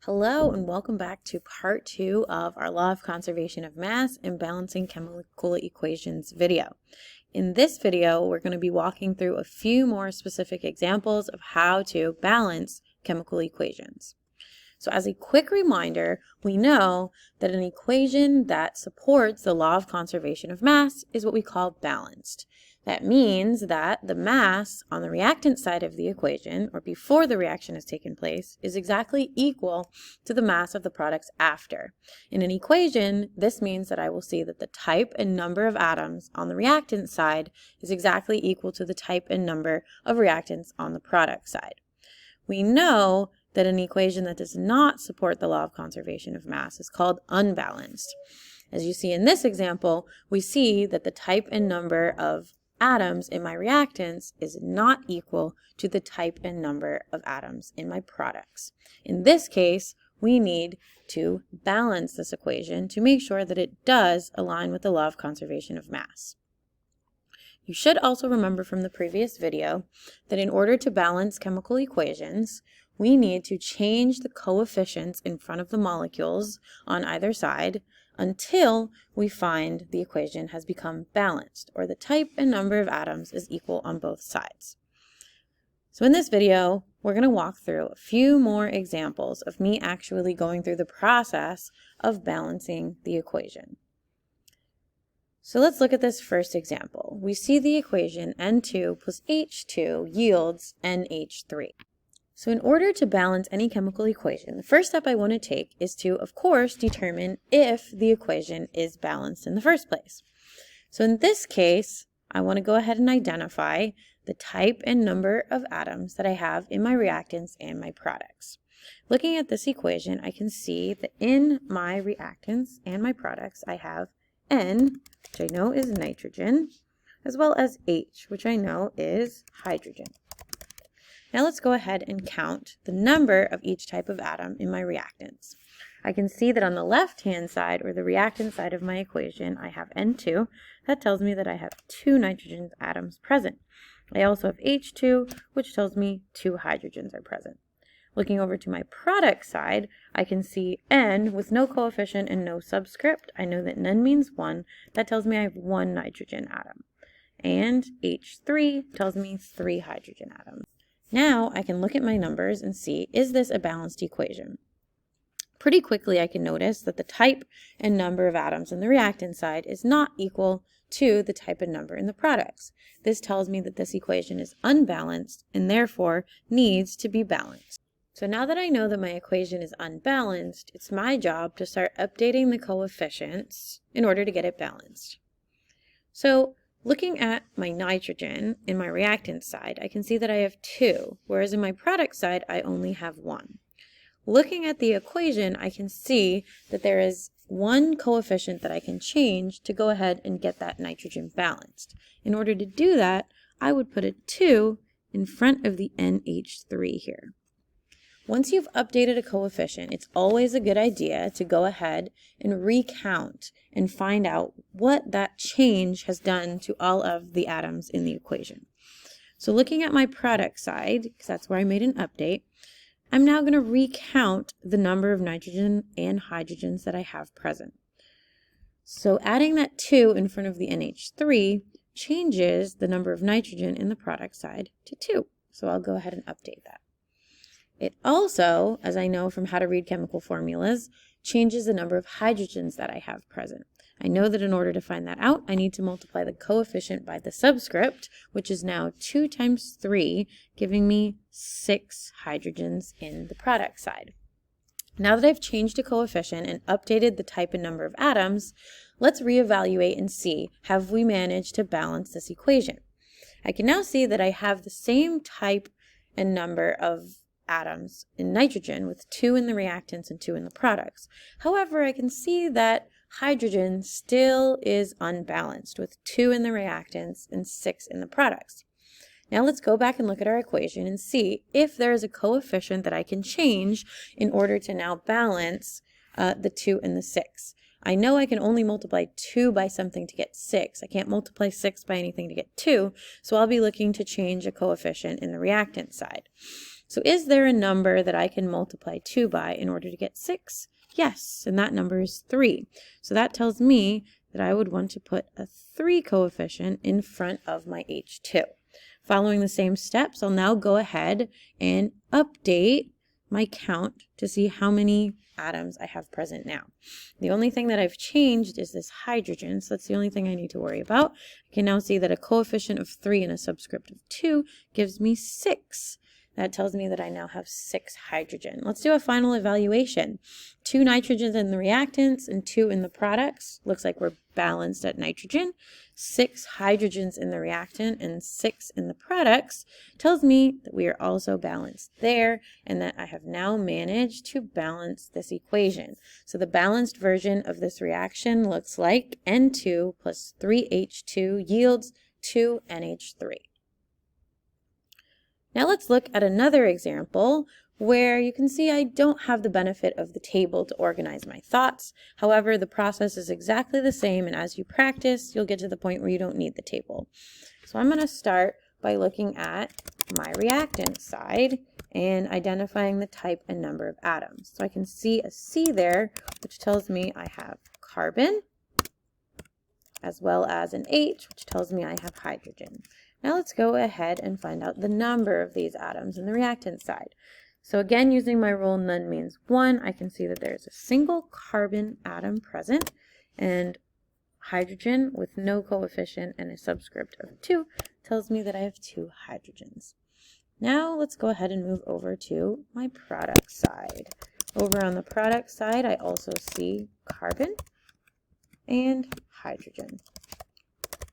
Hello and welcome back to part 2 of our Law of Conservation of Mass and Balancing Chemical Equations video. In this video, we're going to be walking through a few more specific examples of how to balance chemical equations. So as a quick reminder, we know that an equation that supports the law of conservation of mass is what we call balanced. That means that the mass on the reactant side of the equation, or before the reaction has taken place, is exactly equal to the mass of the products after. In an equation, this means that I will see that the type and number of atoms on the reactant side is exactly equal to the type and number of reactants on the product side. We know that an equation that does not support the law of conservation of mass is called unbalanced. As you see in this example, we see that the type and number of atoms in my reactants is not equal to the type and number of atoms in my products. In this case, we need to balance this equation to make sure that it does align with the law of conservation of mass. You should also remember from the previous video that in order to balance chemical equations, we need to change the coefficients in front of the molecules on either side until we find the equation has become balanced, or the type and number of atoms is equal on both sides. So in this video, we're going to walk through a few more examples of me actually going through the process of balancing the equation. So let's look at this first example. We see the equation N2 plus H2 yields NH3. So in order to balance any chemical equation, the first step I want to take is to, of course, determine if the equation is balanced in the first place. So in this case, I want to go ahead and identify the type and number of atoms that I have in my reactants and my products. Looking at this equation, I can see that in my reactants and my products, I have N, which I know is nitrogen, as well as H, which I know is hydrogen. Now let's go ahead and count the number of each type of atom in my reactants. I can see that on the left-hand side, or the reactant side of my equation, I have N2. That tells me that I have 2 nitrogen atoms present. I also have H2, which tells me 2 hydrogens are present. Looking over to my product side, I can see N with no coefficient and no subscript. I know that N means 1. That tells me I have 1 nitrogen atom. And H3 tells me 3 hydrogen atoms. Now I can look at my numbers and see, is this a balanced equation? Pretty quickly I can notice that the type and number of atoms in the reactant side is not equal to the type and number in the products. This tells me that this equation is unbalanced and therefore needs to be balanced. So now that I know that my equation is unbalanced, it's my job to start updating the coefficients in order to get it balanced. So looking at my nitrogen in my reactant side, I can see that I have 2, whereas in my product side, I only have 1. Looking at the equation, I can see that there is 1 coefficient that I can change to go ahead and get that nitrogen balanced. In order to do that, I would put a 2 in front of the NH3 here. Once you've updated a coefficient, it's always a good idea to go ahead and recount and find out what that change has done to all of the atoms in the equation. So looking at my product side, because that's where I made an update, I'm now going to recount the number of nitrogen and hydrogens that I have present. So adding that 2 in front of the NH3 changes the number of nitrogen in the product side to 2. So I'll go ahead and update that. It also, as I know from how to read chemical formulas, changes the number of hydrogens that I have present. I know that in order to find that out, I need to multiply the coefficient by the subscript, which is now 2 times 3, giving me 6 hydrogens in the product side. Now that I've changed a coefficient and updated the type and number of atoms, let's reevaluate and see, have we managed to balance this equation? I can now see that I have the same type and number of atoms in nitrogen with 2 in the reactants and 2 in the products. However, I can see that hydrogen still is unbalanced with 2 in the reactants and 6 in the products. Now let's go back and look at our equation and see if there is a coefficient that I can change in order to now balance the 2 and the 6. I know I can only multiply 2 by something to get 6. I can't multiply 6 by anything to get 2, so I'll be looking to change a coefficient in the reactant side. So is there a number that I can multiply 2 by in order to get 6? Yes, and that number is 3. So that tells me that I would want to put a 3 coefficient in front of my H2. Following the same steps, I'll now go ahead and update my count to see how many atoms I have present now. The only thing that I've changed is this hydrogen, so that's the only thing I need to worry about. I can now see that a coefficient of 3 and a subscript of 2 gives me 6. That tells me that I now have 6 hydrogen. Let's do a final evaluation. 2 nitrogens in the reactants and 2 in the products. Looks like we're balanced at nitrogen. 6 hydrogens in the reactant and 6 in the products tells me that we are also balanced there and that I have now managed to balance this equation. So the balanced version of this reaction looks like N2 plus 3H2 yields 2NH3. Now let's look at another example where you can see I don't have the benefit of the table to organize my thoughts. However, the process is exactly the same, and as you practice, you'll get to the point where you don't need the table. So I'm going to start by looking at my reactant side and identifying the type and number of atoms. So I can see a C there, which tells me I have carbon, as well as an H, which tells me I have hydrogen. Now let's go ahead and find out the number of these atoms in the reactant side. So again, using my rule none means 1, I can see that there's a single carbon atom present, and hydrogen with no coefficient and a subscript of 2 tells me that I have 2 hydrogens. Now let's go ahead and move over to my product side. Over on the product side, I also see carbon and hydrogen.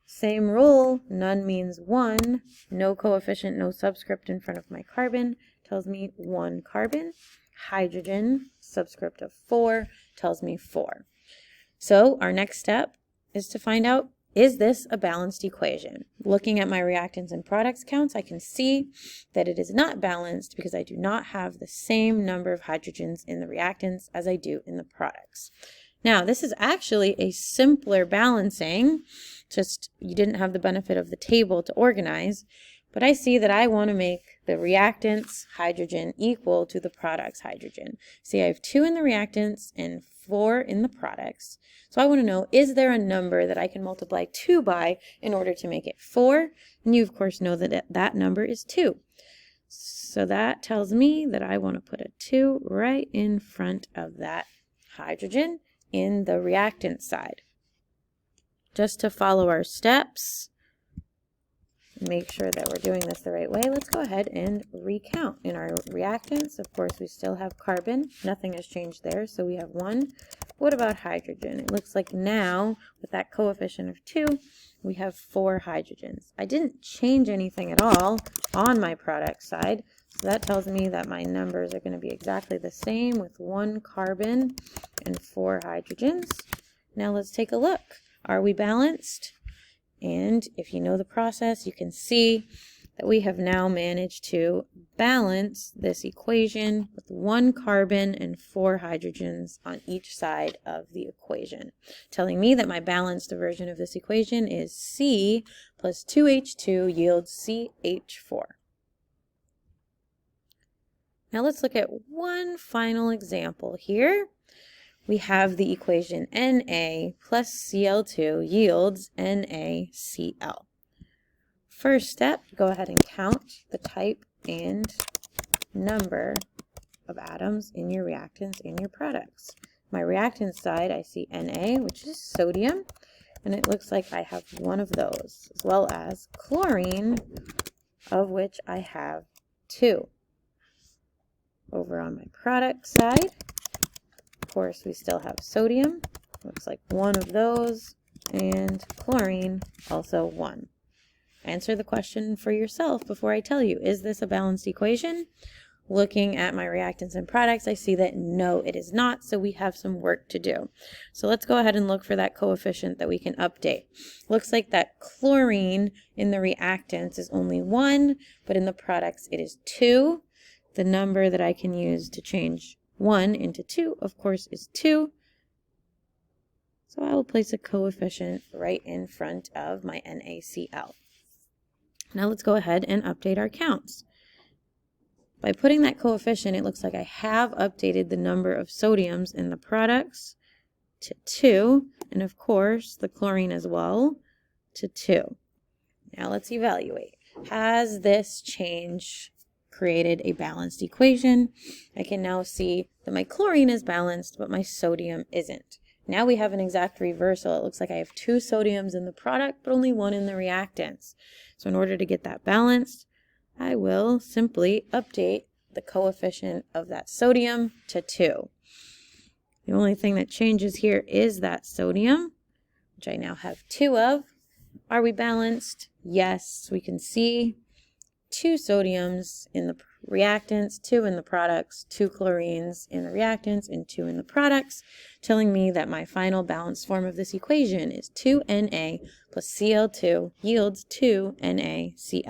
Same rule, none means 1, no coefficient, no subscript in front of my carbon tells me 1 carbon. Hydrogen, subscript of 4, tells me 4. So our next step is to find out, is this a balanced equation? Looking at my reactants and products counts, I can see that it is not balanced because I do not have the same number of hydrogens in the reactants as I do in the products. Now, this is actually a simpler balancing, just you didn't have the benefit of the table to organize, but I see that I want to make the reactants hydrogen equal to the products hydrogen. See, I have 2 in the reactants and 4 in the products. So I want to know, is there a number that I can multiply 2 by in order to make it 4? And you, of course, know that that number is 2. So that tells me that I want to put a 2 right in front of that hydrogen in the reactant side. Just to follow our steps, make sure that we're doing this the right way, let's go ahead and recount. In our reactants, of course, we still have carbon. Nothing has changed there, so we have 1. What about hydrogen? It looks like now, with that coefficient of 2, we have 4 hydrogens. I didn't change anything at all on my product side, so that tells me that my numbers are going to be exactly the same with 1 carbon and 4 hydrogens. Now let's take a look. Are we balanced? And if you know the process, you can see that we have now managed to balance this equation with 1 carbon and 4 hydrogens on each side of the equation, telling me that my balanced version of this equation is C plus 2H2 yields CH4. Now let's look at one final example here. We have the equation Na plus Cl2 yields NaCl. First step, go ahead and count the type and number of atoms in your reactants and your products. My reactant side, I see Na, which is sodium, and it looks like I have 1 of those, as well as chlorine, of which I have 2. Over on my product side, of course, we still have sodium, looks like 1 of those, and chlorine, also 1. Answer the question for yourself before I tell you, is this a balanced equation? Looking at my reactants and products, I see that no, it is not, so we have some work to do. So let's go ahead and look for that coefficient that we can update. Looks like that chlorine in the reactants is only 1, but in the products it is 2. The number that I can use to change 1 into 2, of course, is 2. So I will place a coefficient right in front of my NaCl. Now let's go ahead and update our counts. By putting that coefficient, it looks like I have updated the number of sodiums in the products to 2, and of course the chlorine as well to 2. Now let's evaluate. Has this change created a balanced equation? I can now see that my chlorine is balanced, but my sodium isn't. Now we have an exact reversal. It looks like I have 2 sodiums in the product, but only 1 in the reactants. So in order to get that balanced, I will simply update the coefficient of that sodium to 2. The only thing that changes here is that sodium, which I now have 2 of. Are we balanced? Yes, we can see 2 sodiums in the reactants, 2 in the products, 2 chlorines in the reactants, and 2 in the products, telling me that my final balanced form of this equation is 2Na plus Cl2 yields 2NaCl.